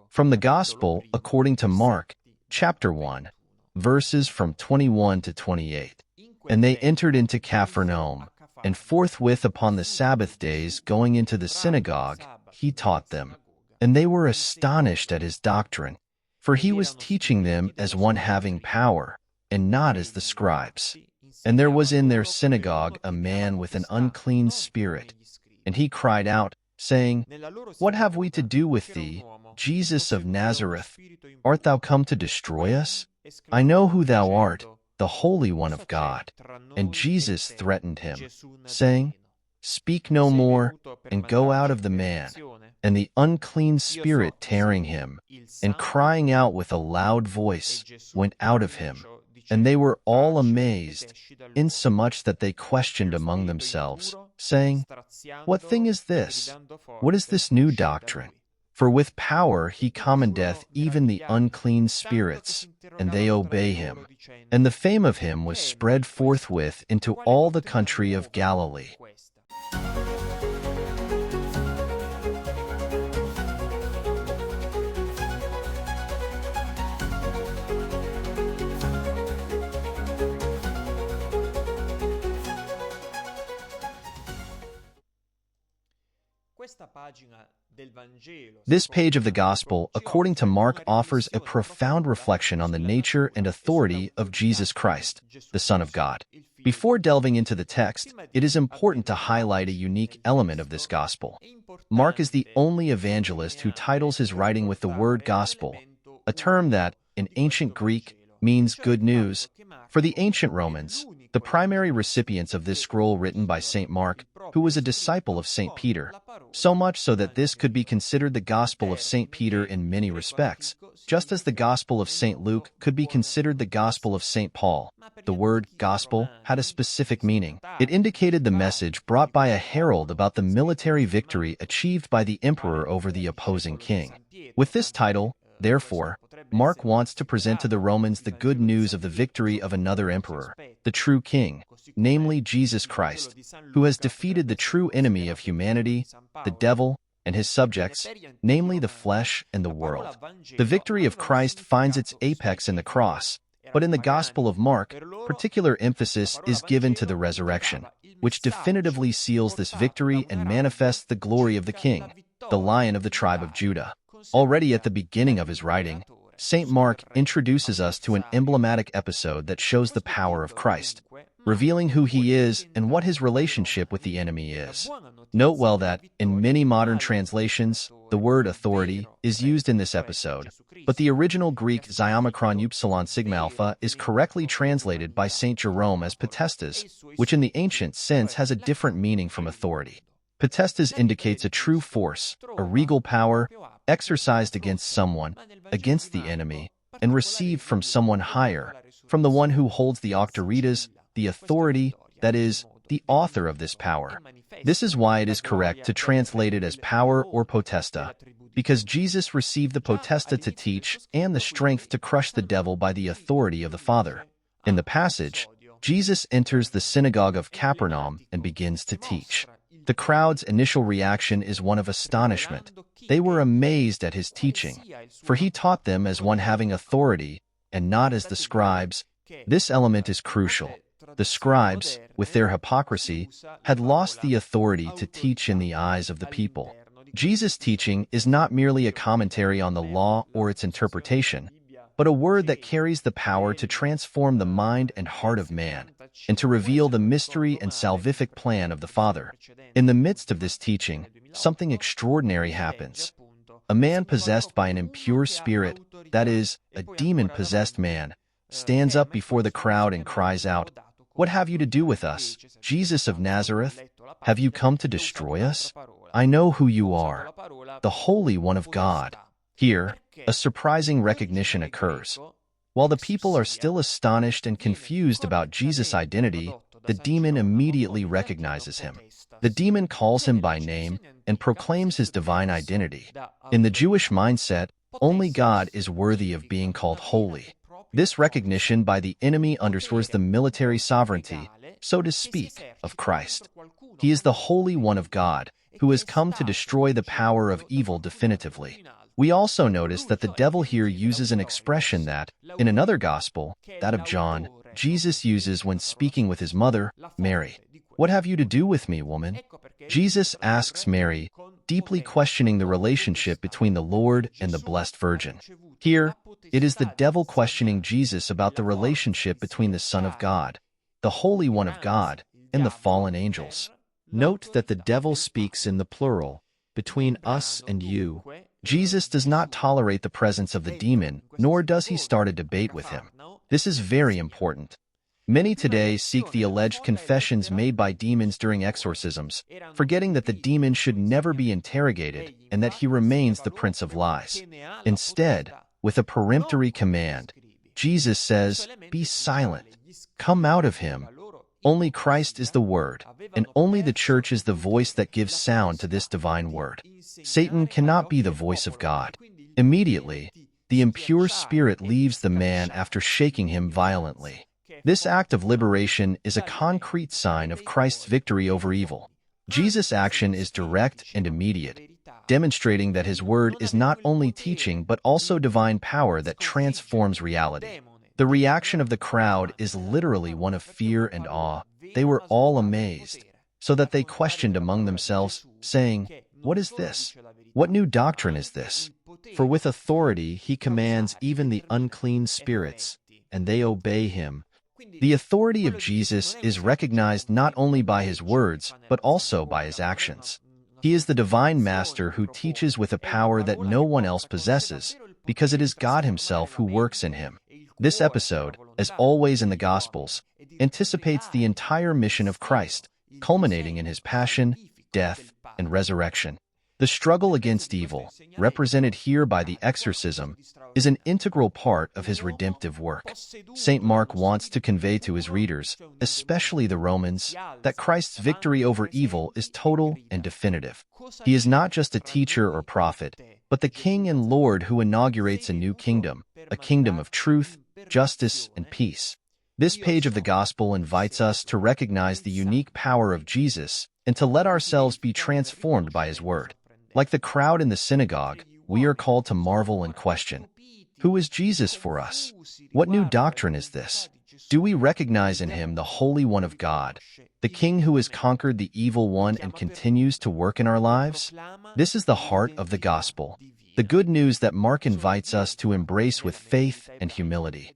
From the Gospel according to Mark, chapter 1, verses from 21 to 28. And they entered into Capharnaum, and forthwith upon the Sabbath days going into the synagogue, he taught them. And they were astonished at his doctrine, for he was teaching them as one having power, and not as the scribes. And there was in their synagogue a man with an unclean spirit, and he cried out, saying, What have we to do with thee, Jesus of Nazareth? Art thou come to destroy us? I know who thou art, the Holy One of God. And Jesus threatened him, saying, Speak no more, and go out of the man. And the unclean spirit tearing him, and crying out with a loud voice, went out of him. And they were all amazed, insomuch that they questioned among themselves, saying, What thing is this? What is this new doctrine? For with power he commandeth even the unclean spirits, and they obey him. And the fame of him was spread forthwith into all the country of Galilee. This page of the Gospel, according to Mark, offers a profound reflection on the nature and authority of Jesus Christ, the Son of God. Before delving into the text, it is important to highlight a unique element of this Gospel. Mark is the only evangelist who titles his writing with the word gospel, a term that, in ancient Greek, means good news. For the ancient Romans, the primary recipients of this scroll written by St. Mark, who was a disciple of St. Peter, so much so that this could be considered the Gospel of St. Peter in many respects, just as the Gospel of St. Luke could be considered the Gospel of St. Paul. The word gospel had a specific meaning. It indicated the message brought by a herald about the military victory achieved by the emperor over the opposing king. With this title, therefore, Mark wants to present to the Romans the good news of the victory of another emperor, the true king, namely Jesus Christ, who has defeated the true enemy of humanity, the devil, and his subjects, namely the flesh and the world. The victory of Christ finds its apex in the cross, but in the Gospel of Mark, particular emphasis is given to the resurrection, which definitively seals this victory and manifests the glory of the King, the Lion of the tribe of Judah. Already at the beginning of his writing, St. Mark introduces us to an emblematic episode that shows the power of Christ, revealing who he is and what his relationship with the enemy is. Note well that, in many modern translations, the word authority is used in this episode, but the original Greek xiomicron upsilon sigma alpha is correctly translated by St. Jerome as potestas, which in the ancient sense has a different meaning from authority. Potestas indicates a true force, a regal power, exercised against someone, against the enemy, and received from someone higher, from the one who holds the auctoritas, the authority, that is, the author of this power. This is why it is correct to translate it as power or potesta, because Jesus received the potesta to teach and the strength to crush the devil by the authority of the Father. In the passage, Jesus enters the synagogue of Capernaum and begins to teach. The crowd's initial reaction is one of astonishment. They were amazed at his teaching, for he taught them as one having authority, and not as the scribes. This element is crucial. The scribes, with their hypocrisy, had lost the authority to teach in the eyes of the people. Jesus' teaching is not merely a commentary on the law or its interpretation, but a word that carries the power to transform the mind and heart of man, and to reveal the mystery and salvific plan of the Father. In the midst of this teaching, something extraordinary happens. A man possessed by an impure spirit, that is, a demon-possessed man, stands up before the crowd and cries out, What have you to do with us, Jesus of Nazareth? Have you come to destroy us? I know who you are, the Holy One of God. Here, a surprising recognition occurs. While the people are still astonished and confused about Jesus' identity, the demon immediately recognizes him. The demon calls him by name and proclaims his divine identity. In the Jewish mindset, only God is worthy of being called holy. This recognition by the enemy underscores the military sovereignty, so to speak, of Christ. He is the Holy One of God, who has come to destroy the power of evil definitively. We also notice that the devil here uses an expression that, in another gospel, that of John, Jesus uses when speaking with his mother, Mary. "What have you to do with me, woman?" Jesus asks Mary, deeply questioning the relationship between the Lord and the Blessed Virgin. Here, it is the devil questioning Jesus about the relationship between the Son of God, the Holy One of God, and the fallen angels. Note that the devil speaks in the plural, between us and you. Jesus does not tolerate the presence of the demon, nor does he start a debate with him. This is very important. Many today seek the alleged confessions made by demons during exorcisms, forgetting that the demon should never be interrogated and that he remains the prince of lies. Instead, with a peremptory command, Jesus says, "Be silent. Come out of him." Only Christ is the Word, and only the Church is the voice that gives sound to this divine Word. Satan cannot be the voice of God. Immediately, the impure spirit leaves the man after shaking him violently. This act of liberation is a concrete sign of Christ's victory over evil. Jesus' action is direct and immediate, demonstrating that his word is not only teaching but also divine power that transforms reality. The reaction of the crowd is literally one of fear and awe. They were all amazed, so that they questioned among themselves, saying, "What is this? What new doctrine is this? For with authority he commands even the unclean spirits, and they obey him." The authority of Jesus is recognized not only by his words, but also by his actions. He is the divine master who teaches with a power that no one else possesses, because it is God himself who works in him. This episode, as always in the Gospels, anticipates the entire mission of Christ, culminating in his passion, death, and resurrection. The struggle against evil, represented here by the exorcism, is an integral part of his redemptive work. St. Mark wants to convey to his readers, especially the Romans, that Christ's victory over evil is total and definitive. He is not just a teacher or prophet, but the King and Lord who inaugurates a new kingdom, a kingdom of truth, justice, and peace. This page of the Gospel invites us to recognize the unique power of Jesus and to let ourselves be transformed by his word. Like the crowd in the synagogue, we are called to marvel and question, who is Jesus for us? What new doctrine is this? Do we recognize in him the Holy One of God, the King who has conquered the evil one and continues to work in our lives? This is the heart of the Gospel, the good news that Mark invites us to embrace with faith and humility.